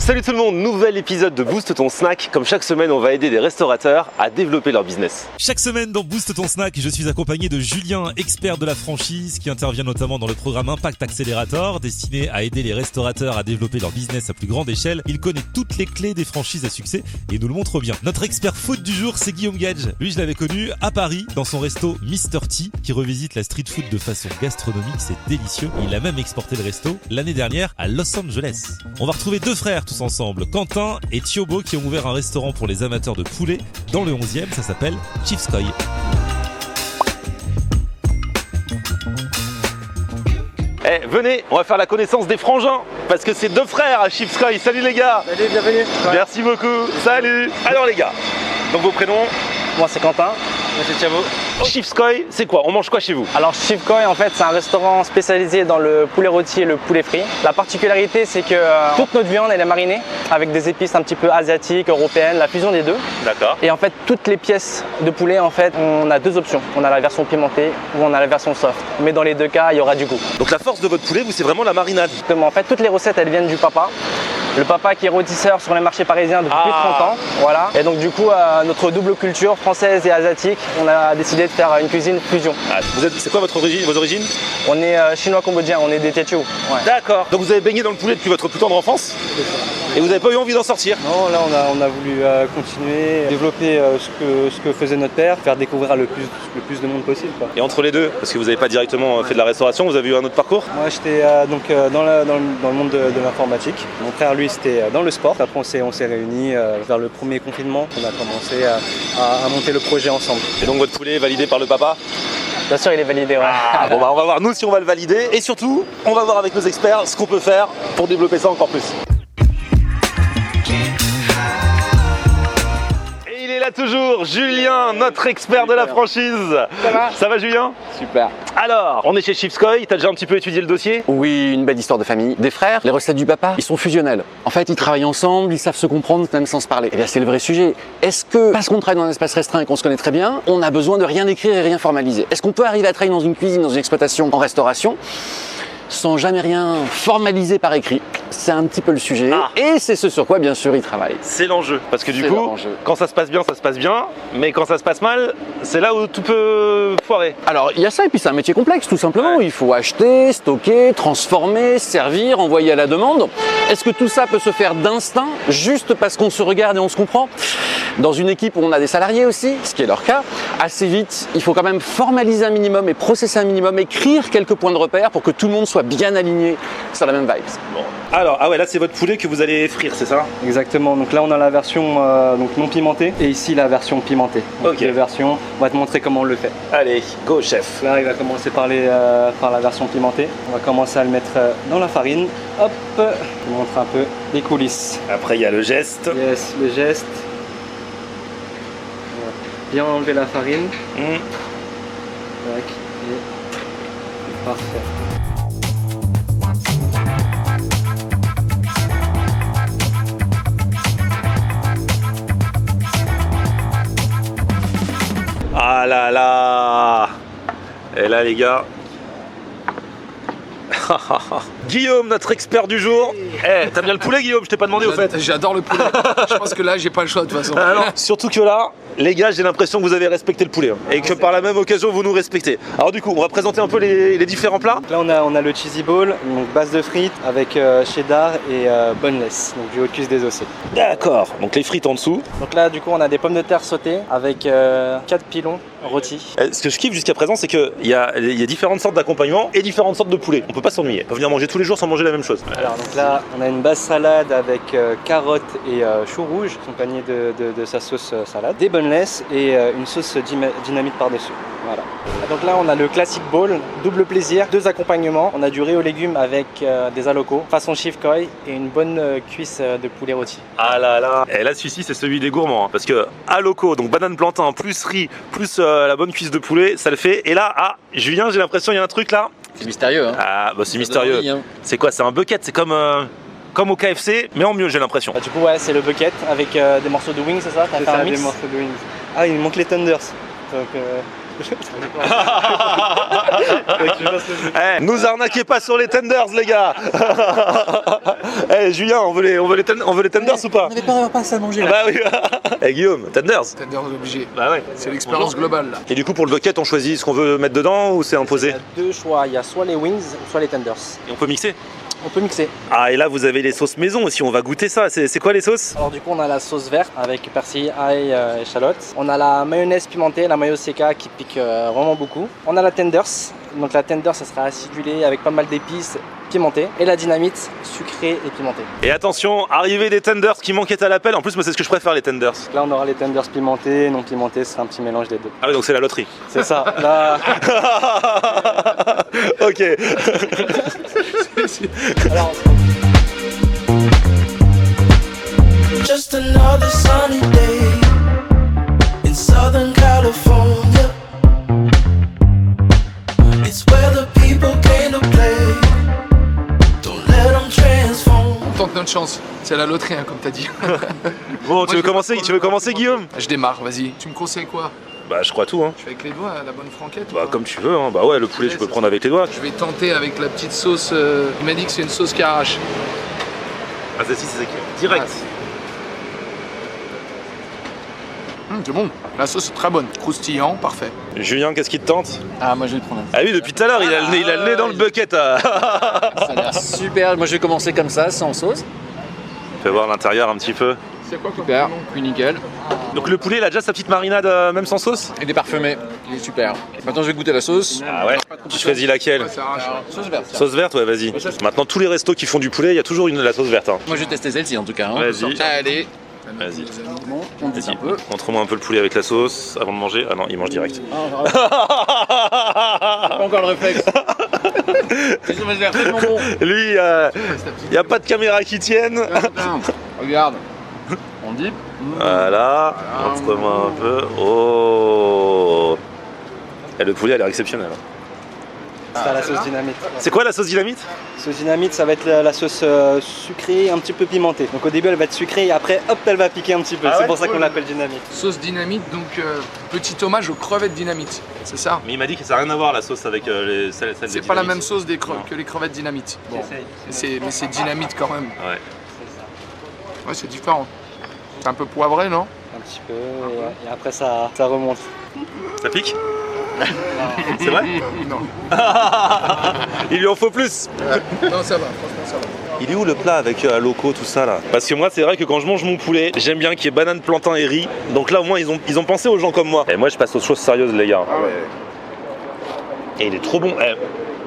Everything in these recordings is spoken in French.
Salut tout le monde, nouvel épisode de Boost ton snack. Comme chaque semaine, on va aider des restaurateurs à développer leur business. Chaque semaine dans Boost ton snack, je suis accompagné de Julien, expert de la franchise, qui intervient notamment dans le programme Impact Accelerator, destiné à aider les restaurateurs à développer leur business à plus grande échelle. Il connaît toutes les clés des franchises à succès et nous le montre bien. Notre expert food du jour, c'est Guillaume Gage. Lui, je l'avais connu à Paris, dans son resto Mr. T, qui revisite la street food de façon gastronomique, c'est délicieux. Il a même exporté le resto l'année dernière à Los Angeles. On va retrouver deux frères tous ensemble, Quentin et Thiobo, qui ont ouvert un restaurant pour les amateurs de poulet dans le 11e, ça s'appelle Chivskoy. Venez, on va faire la connaissance des frangins, parce que c'est deux frères à Chivskoy. Salut les gars. Salut, bienvenue. Merci beaucoup, salut. Alors les gars, donc vos prénoms? Moi c'est Quentin. Moi c'est Thiago. Chivskoy, c'est quoi? On mange quoi chez vous? Alors Chivskoy en fait c'est un restaurant spécialisé dans le poulet rôti et le poulet frit. La particularité c'est que toute notre viande elle est marinée avec des épices un petit peu asiatiques, européennes, la fusion des deux. D'accord. Et en fait toutes les pièces de poulet en fait on a deux options. On a la version pimentée ou on a la version soft. Mais dans les deux cas il y aura du goût. Donc la force de votre poulet, vous, c'est vraiment la marinade. En fait toutes les recettes elles viennent du papa. Le papa qui est rôtisseur sur les marchés parisiens depuis plus de 30 ans. Voilà. Et donc du coup, notre double culture française et asiatique, on a décidé de faire une cuisine fusion. Ah, c'est quoi vos origines? On est chinois-cambodgien, on est des Tétiou. Ouais. D'accord. Donc vous avez baigné dans le poulet depuis votre plus tendre enfance? Et vous n'avez pas eu envie d'en sortir? Non, là on a voulu continuer, développer ce que faisait notre père, faire découvrir le plus de monde possible, quoi. Et entre les deux, parce que vous n'avez pas directement fait de la restauration, vous avez eu un autre parcours? Moi j'étais dans le monde de l'informatique. Mon frère lui c'était dans le sport. Après on s'est réunis vers le premier confinement. On a commencé à monter le projet ensemble. Et donc votre poulet est validé par le papa? Bien sûr il est validé, ouais. Bon bah on va voir nous si on va le valider. Et surtout, on va voir avec nos experts ce qu'on peut faire pour développer ça encore plus. Là toujours, Julien, notre expert de la franchise. Ça va Julien? Super. Alors, on est chez Chivskoy, t'as déjà un petit peu étudié le dossier? Oui, une belle histoire de famille. Des frères, les recettes du papa, ils sont fusionnels. En fait, ils travaillent ensemble, ils savent se comprendre même sans se parler. Et bien, c'est le vrai sujet. Est-ce que, parce qu'on travaille dans un espace restreint et qu'on se connaît très bien, on a besoin de rien écrire et rien formaliser? Est-ce qu'on peut arriver à travailler dans une cuisine, dans une exploitation, en restauration, sans jamais rien formaliser par écrit? C'est un petit peu le sujet. Et c'est ce sur quoi, bien sûr, ils travaillent. C'est l'enjeu. Parce que du coup, quand ça se passe bien, ça se passe bien. Mais quand ça se passe mal, c'est là où tout peut foirer. Alors, il y a ça, et puis c'est un métier complexe, tout simplement. Il faut acheter, stocker, transformer, servir, envoyer à la demande. Est-ce que tout ça peut se faire d'instinct, juste parce qu'on se regarde et on se comprend? Dans une équipe où on a des salariés aussi, ce qui est leur cas, assez vite, il faut quand même formaliser un minimum et processer un minimum, écrire quelques points de repère pour que tout le monde soit bien aligné sur la même vibe. Bon. Alors, ah ouais, là c'est votre poulet que vous allez frire, c'est ça? Exactement. Donc là on a la version donc non pimentée et ici la version pimentée. Donc Ok. les versions, on va te montrer comment on le fait. Allez, go chef. Là il va commencer par la version pimentée. On va commencer à le mettre dans la farine. Hop, je vous montre un peu les coulisses. Après il y a le geste. Yes, le geste. Bien enlever la farine. Tac, et parfait. Ah là là. Et là les gars. Guillaume, notre expert du jour. T'aimes bien le poulet Guillaume? Je t'ai pas demandé au fait. J'adore le poulet. Je pense que là, j'ai pas le choix de toute façon. Surtout que là, les gars, j'ai l'impression que vous avez respecté le poulet. Et que par la même occasion, vous nous respectez. Alors du coup, on va présenter un peu les différents plats. Là on a le cheesy ball, donc base de frites avec cheddar et boneless, donc du haut de cuisse désossé. D'accord, donc les frites en dessous. Donc là du coup on a des pommes de terre sautées avec 4 pilons rôtis. Ce que je kiffe jusqu'à présent, c'est qu'il y a différentes sortes d'accompagnement et différentes sortes de poulet. On peut pas s'ennuyer. On peut venir manger tous les jours sans manger la même chose. Alors donc là on a une base salade avec carottes et choux rouges accompagnés de sa sauce salade, des boneless et une sauce dynamite par-dessus. Voilà. Donc là on a le classic bowl, double plaisir, deux accompagnements. On a du riz aux légumes avec des alocos, façon Chivskoy et une bonne cuisse de poulet rôti. Ah là là. Et là celui-ci c'est celui des gourmands hein, parce que alloco, donc banane plantain plus riz plus la bonne cuisse de poulet, ça le fait. Et là, Julien, j'ai l'impression il y a un truc là. C'est mystérieux, hein. Ah bah c'est mystérieux. Envie, hein. C'est quoi? C'est un bucket, c'est comme au KFC, mais en mieux j'ai l'impression. Du coup ouais c'est le bucket avec des morceaux de wings, c'est ça? T'as fait un mix? Des morceaux de wings. Ah il manque les tenders. Donc Eh, nous arnaquez pas sur les tenders, les gars. Eh, Julien, on veut les tenders ou pas? On n'avait pas à manger là. Bah oui. Eh, Guillaume, tenders. C'est-à-dire obligé. Bah ouais. C'est l'expérience globale là. Et du coup, pour le bucket, on choisit ce qu'on veut mettre dedans ou c'est imposé? Il y a deux choix, il y a soit les wings, soit les tenders. Et on peut mixer? On peut mixer. Ah, et là, vous avez les sauces maison aussi, on va goûter ça. C'est quoi les sauces? Alors du coup on a la sauce verte avec persil, ail, échalote. On a la mayonnaise pimentée, la mayo seca qui pique vraiment beaucoup. On a la tenders. Donc la tenders ça sera acidulée avec pas mal d'épices pimentées. Et la dynamite sucrée et pimentée. Et attention, arrivée des tenders qui manquaient à l'appel. En plus, moi, c'est ce que je préfère, les tenders. Là on aura les tenders pimentés, non pimentés, ce sera un petit mélange des deux. Ah oui, donc c'est la loterie. C'est ça. Là... Ok. Alors, Just another sunny day in Southern California. It's where the people came to play. Don't let them transform. On tente notre chance. C'est la loterie, hein, comme t'as dit. Bon, tu veux commencer, Guillaume? Je démarre, vas-y. Tu me conseilles quoi? Bah, je crois tout, hein. Je fais avec les doigts, la bonne franquette. Bah, comme tu veux, hein. Bah ouais, le poulet, tu peux prendre avec les doigts. Je vais tenter avec la petite sauce. Il m'a dit que c'est une sauce qui arrache. Ah, celle-ci, c'est direct. C'est bon. La sauce est très bonne. Croustillant, parfait. Julien, qu'est-ce qui te tente? Ah, moi je vais le prendre. Ah oui, depuis tout à l'heure, il a le nez dans le bucket. Ça a l'air super. Moi je vais commencer comme ça, sans sauce. Fais voir l'intérieur un petit peu. C'est quoi comme Super, nom? puis nickel. Donc le poulet, il a déjà sa petite marinade, même sans sauce? Il est parfumé, il est super. Maintenant je vais goûter la sauce. Ah ouais. Tu choisis laquelle? Ouais, ça arrache. Sauce verte. Sauce verte, ouais, vas-y. Maintenant, tous les restos qui font du poulet, il y a toujours la sauce verte. Hein. Moi je vais tester celle-ci en tout cas. Hein. Vas-y. Allez, Vas-y. bon, on dit Vas-y. un peu. Montre-moi un peu le poulet avec la sauce avant de manger. Ah non, il mange direct. Pas encore le réflexe. Qu'est-ce qu'on va se faire? Faites mon bon. Lui, il n'y a pas de caméra qui tienne. Putain, regarde. On dit. Voilà. Montre-moi un peu. Oh. Et le poulet a l'air exceptionnel. c'est la sauce dynamite. C'est quoi la sauce dynamite? Sauce dynamite, ça va être la sauce sucrée, un petit peu pimentée. Donc au début, elle va être sucrée et après, hop, elle va piquer un petit peu. Ah c'est ouais pour ça qu'on l'appelle dynamite. Sauce dynamite, donc petit hommage aux crevettes dynamite. C'est ça? Mais il m'a dit que ça n'a rien à voir la sauce avec celle C'est pas la même sauce que les crevettes dynamite. Bon. Mais c'est dynamite quand même. Ouais. Ouais, c'est différent. C'est un peu poivré, non? Un petit peu, et après ça remonte. Ça pique? C'est vrai? Non. Il lui en faut plus. Non, ça va, franchement, ça va. Il est où le plat avec locaux, tout ça là? Parce que moi, c'est vrai que quand je mange mon poulet, j'aime bien qu'il y ait banane, plantain et riz. Donc là, au moins, ils ont pensé aux gens comme moi. Et moi, je passe aux choses sérieuses, les gars. Ah ouais. Et il est trop bon.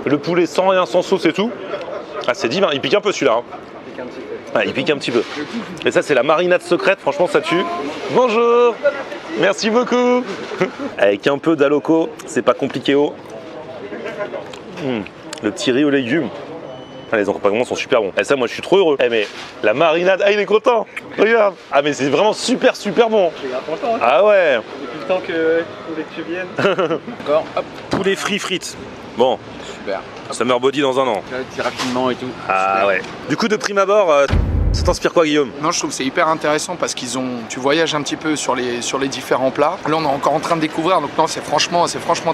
Le poulet sans rien, sans sauce et tout. Ah, c'est divin. Il pique un peu celui-là. Hein. Pique un petit peu. Ah, il pique un petit peu. Et ça, c'est la marinade secrète. Franchement, ça tue. Bonjour. Merci beaucoup. Avec un peu d'aloco, c'est pas compliqué. Le petit riz aux légumes. Ah, les accompagnements sont super bons. Et ça, moi, je suis trop heureux. Mais la marinade, il est content. Regarde. Ah, mais c'est vraiment super, super bon. Je suis content, hein. Ah ouais. Depuis le temps que tu viennes. Encore, hop, Poulet frit frites. Bon, super. summer body dans un an. Là, petit raffinement et tout. Ah ouais. Du coup, de prime abord, ça t'inspire quoi, Guillaume? Non, je trouve que c'est hyper intéressant parce tu voyages un petit peu sur les différents plats. Là, on est encore en train de découvrir, donc non, c'est franchement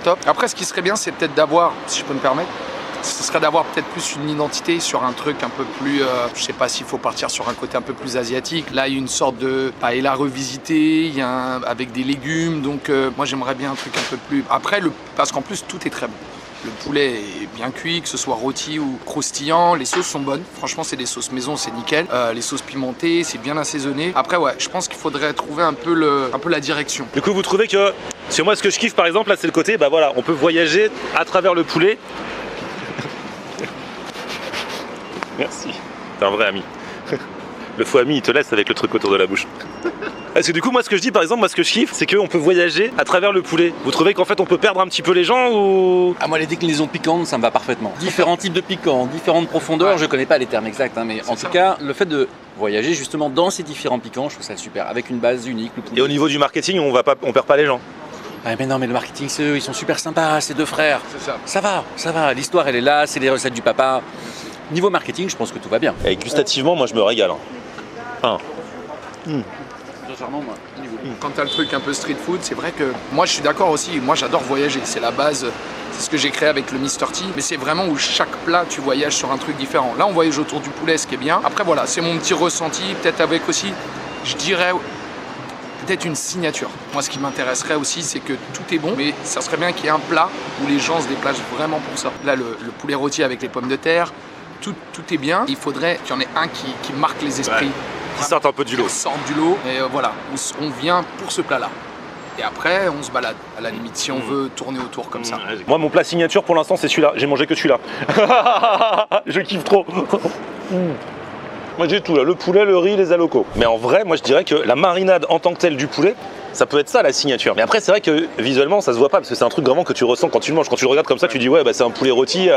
top. Après, ce qui serait bien, c'est peut-être d'avoir, si je peux me permettre, ce serait d'avoir peut-être plus une identité sur un truc un peu plus, je sais pas s'il faut partir sur un côté un peu plus asiatique. Là, il y a une sorte de paella revisité, avec des légumes, donc moi j'aimerais bien un truc un peu plus. Après, parce qu'en plus tout est très bon. Le poulet est bien cuit, que ce soit rôti ou croustillant. Les sauces sont bonnes. Franchement, c'est des sauces maison, c'est nickel. Les sauces pimentées, c'est bien assaisonné. Après, ouais, je pense qu'il faudrait trouver un peu la direction. Du coup, vous trouvez que, c'est moi ce que je kiffe par exemple, là c'est le côté, bah voilà, on peut voyager à travers le poulet. Merci, t'es un vrai ami. Le faux ami, il te laisse avec le truc autour de la bouche. Parce que du coup, moi ce que je dis par exemple, moi ce que je kiffe, c'est qu'on peut voyager à travers le poulet. Vous trouvez qu'en fait on peut perdre un petit peu les gens ou... Ah, moi, les déclinaisons piquantes, ça me va parfaitement. Différents types de piquants, différentes profondeurs, je connais pas les termes exacts, hein, mais en tout cas, le fait de voyager justement dans ces différents piquants, je trouve ça super, avec une base unique, le poulet. Et au niveau du marketing, on perd pas les gens. Ah, mais non, mais le marketing, c'est eux, ils sont super sympas, ces deux frères. C'est ça. Ça va, l'histoire elle est là, c'est les recettes du papa. Niveau marketing, je pense que tout va bien. Et gustativement, moi je me régale. Hein. Sincèrement, moi, niveau. Quand t'as le truc un peu street food, c'est vrai que moi je suis d'accord aussi, moi j'adore voyager, c'est la base, c'est ce que j'ai créé avec le Mr. T, mais c'est vraiment où chaque plat tu voyages sur un truc différent. Là on voyage autour du poulet, ce qui est bien. Après voilà, c'est mon petit ressenti, peut-être avec aussi, je dirais, peut-être une signature. Moi ce qui m'intéresserait aussi, c'est que tout est bon, mais ça serait bien qu'il y ait un plat où les gens se déplacent vraiment pour ça. Là le poulet rôti avec les pommes de terre, tout est bien, il faudrait qu'il y en ait un qui marque les esprits. Qui sortent un peu du lot. Qui sortent du lot, et voilà, on vient pour ce plat-là. Et après, on se balade, à la limite, si on veut tourner autour comme ça. Moi, mon plat signature pour l'instant, c'est celui-là. J'ai mangé que celui-là. Je kiffe trop. Moi, j'ai tout là, le poulet, le riz, les alocos. Mais en vrai, moi, je dirais que la marinade en tant que telle du poulet, ça peut être ça la signature. Mais après, c'est vrai que visuellement, ça se voit pas parce que c'est un truc vraiment que tu ressens quand tu le manges. Quand tu le regardes comme ça, tu dis ouais, bah, c'est un poulet rôti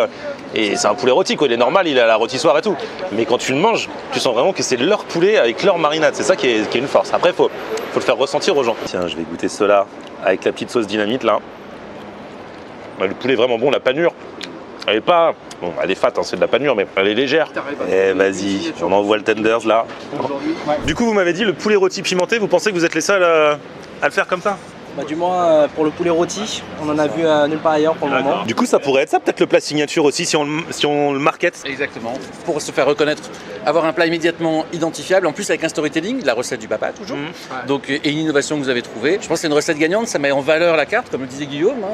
et c'est un poulet rôti quoi. Il est normal, il a la rôtissoire et tout. Mais quand tu le manges, tu sens vraiment que c'est leur poulet avec leur marinade. C'est ça qui est une force. Après, faut le faire ressentir aux gens. Tiens, je vais goûter cela avec la petite sauce dynamite là. Le poulet est vraiment bon, la panure. Elle est pas. Bon, elle est fat, hein, c'est de la panure, mais elle est légère. Eh, vas-y, on envoie le tenders là. Du coup, vous m'avez dit le poulet rôti pimenté, vous pensez que vous êtes les seuls à le faire comme ça? Bah, du moins pour le poulet rôti, on en a vu nulle part ailleurs pour le moment. Du coup, ça pourrait être ça, peut-être le plat signature aussi, si on le market. Exactement. Pour se faire reconnaître, avoir un plat immédiatement identifiable, en plus avec un storytelling, la recette du papa toujours. Donc, et une innovation que vous avez trouvée. Je pense que c'est une recette gagnante, ça met en valeur la carte, comme le disait Guillaume.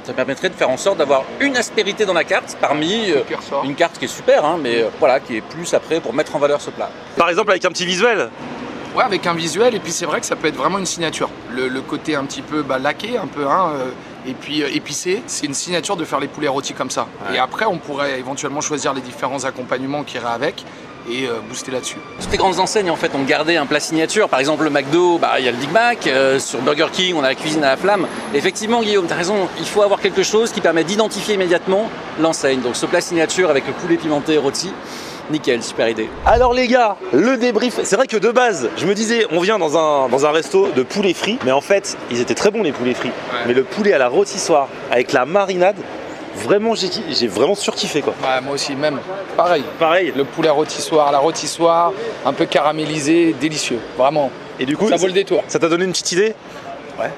Ça permettrait de faire en sorte d'avoir une aspérité dans la carte parmi une carte qui est super, mais voilà, qui est plus après pour mettre en valeur ce plat. Par exemple, avec un petit visuel. Ouais, avec un visuel, et puis c'est vrai que ça peut être vraiment une signature. Le côté un petit peu laqué, un peu, et puis épicé, c'est une signature de faire les poulets rôtis comme ça. Ouais. Et après, on pourrait éventuellement choisir les différents accompagnements qui iraient avec et booster là-dessus. Toutes les grandes enseignes en fait ont gardé un plat signature. Par exemple, le McDo, il y a le Big Mac. Sur Burger King, on a la cuisine à la flamme. Effectivement, Guillaume, tu as raison, il faut avoir quelque chose qui permet d'identifier immédiatement l'enseigne. Donc ce plat signature avec le poulet pimenté rôti, nickel, super idée. Alors les gars, le débrief, c'est vrai que de base, je me disais, on vient dans un resto de poulet frit, mais en fait, ils étaient très bons les poulets frits. Ouais. Mais le poulet à la rôtissoire, avec la marinade, vraiment, j'ai vraiment surkiffé quoi. Ouais, moi aussi, même. Pareil. Le poulet rôtissoire, la rôtissoire, un peu caramélisé, délicieux, vraiment. Et du coup, ça vaut le détour. Ça t'a donné une petite idée? Ouais.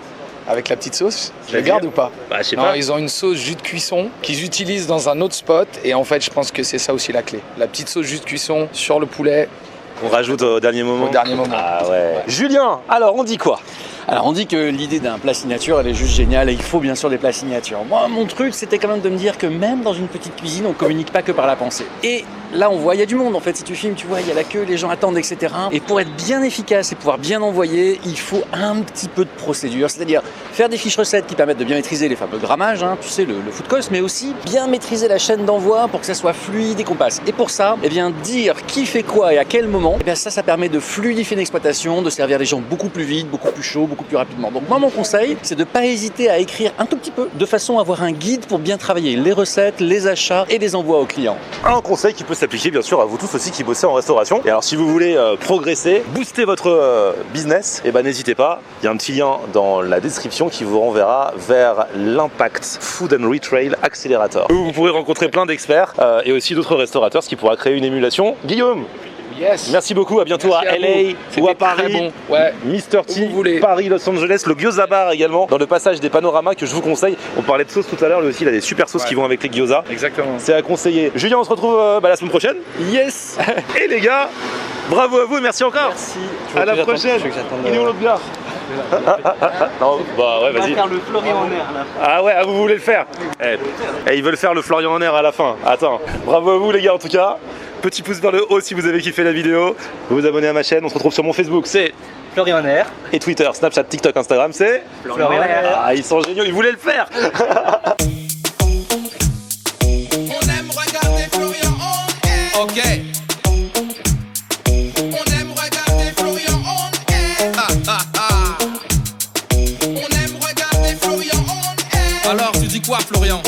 Avec la petite sauce, je le garde ou pas? Bah, je sais pas. Ils ont une sauce jus de cuisson qu'ils utilisent dans un autre spot et en fait je pense que c'est ça aussi la clé. La petite sauce jus de cuisson sur le poulet. On rajoute au dernier moment. Ah ouais. Julien, alors on dit quoi? Alors on dit que l'idée d'un plat signature elle est juste géniale et il faut bien sûr des plats signatures. Moi mon truc c'était quand même de me dire que même dans une petite cuisine on communique pas que par la pensée. Et là on voit il y a du monde en fait, si tu filmes tu vois il y a la queue, les gens attendent etc. Et pour être bien efficace et pouvoir bien envoyer il faut un petit peu de procédure, c'est-à-dire faire des fiches recettes qui permettent de bien maîtriser les fameux grammages, tu sais le food cost, mais aussi bien maîtriser la chaîne d'envoi pour que ça soit fluide et qu'on passe. Et pour ça, dire qui fait quoi et à quel moment, ça permet de fluidifier l'exploitation, de servir les gens beaucoup plus vite, beaucoup plus chaud, beaucoup plus rapidement. Donc moi mon conseil c'est de ne pas hésiter à écrire un tout petit peu de façon à avoir un guide pour bien travailler les recettes, les achats et les envois aux clients. Un conseil qui peut s'appliquer bien sûr à vous tous aussi qui bossez en restauration. Et alors si vous voulez progresser, booster votre business, n'hésitez pas, il y a un petit lien dans la description qui vous renverra vers l'Impact Food and Retail Accelerator. Où vous pourrez rencontrer plein d'experts et aussi d'autres restaurateurs, ce qui pourra créer une émulation. Guillaume, yes. Merci beaucoup, à bientôt. Merci à LA ou à Paris, bon. Ouais. Mr. T, Paris, Los Angeles, le Gyoza Bar également, dans le passage des panoramas que je vous conseille. On parlait de sauce tout à l'heure, lui aussi il a des super sauces qui vont avec les gyoza. Exactement. C'est à conseiller. Julien, on se retrouve la semaine prochaine. Yes. Et les gars, bravo à vous et merci encore. Merci. À la prochaine. Il est où l'autre bière? Non, bah ouais, vas-y. On va faire le Florian en air là. Ah ouais, vous voulez le faire? Ils veulent faire le Florian en air à la fin. Attends, bravo à vous les gars en tout cas. Petit pouce vers le haut si vous avez kiffé la vidéo. Vous vous abonnez à ma chaîne. On se retrouve sur mon Facebook, c'est Florian en air. Et Twitter, Snapchat, TikTok, Instagram, c'est Florian en air. Ah, ils sont géniaux, ils voulaient le faire. On aime regarder Florian en air. Ok. On aime regarder Florian en air. On aime regarder Florian en air. Alors tu dis quoi Florian?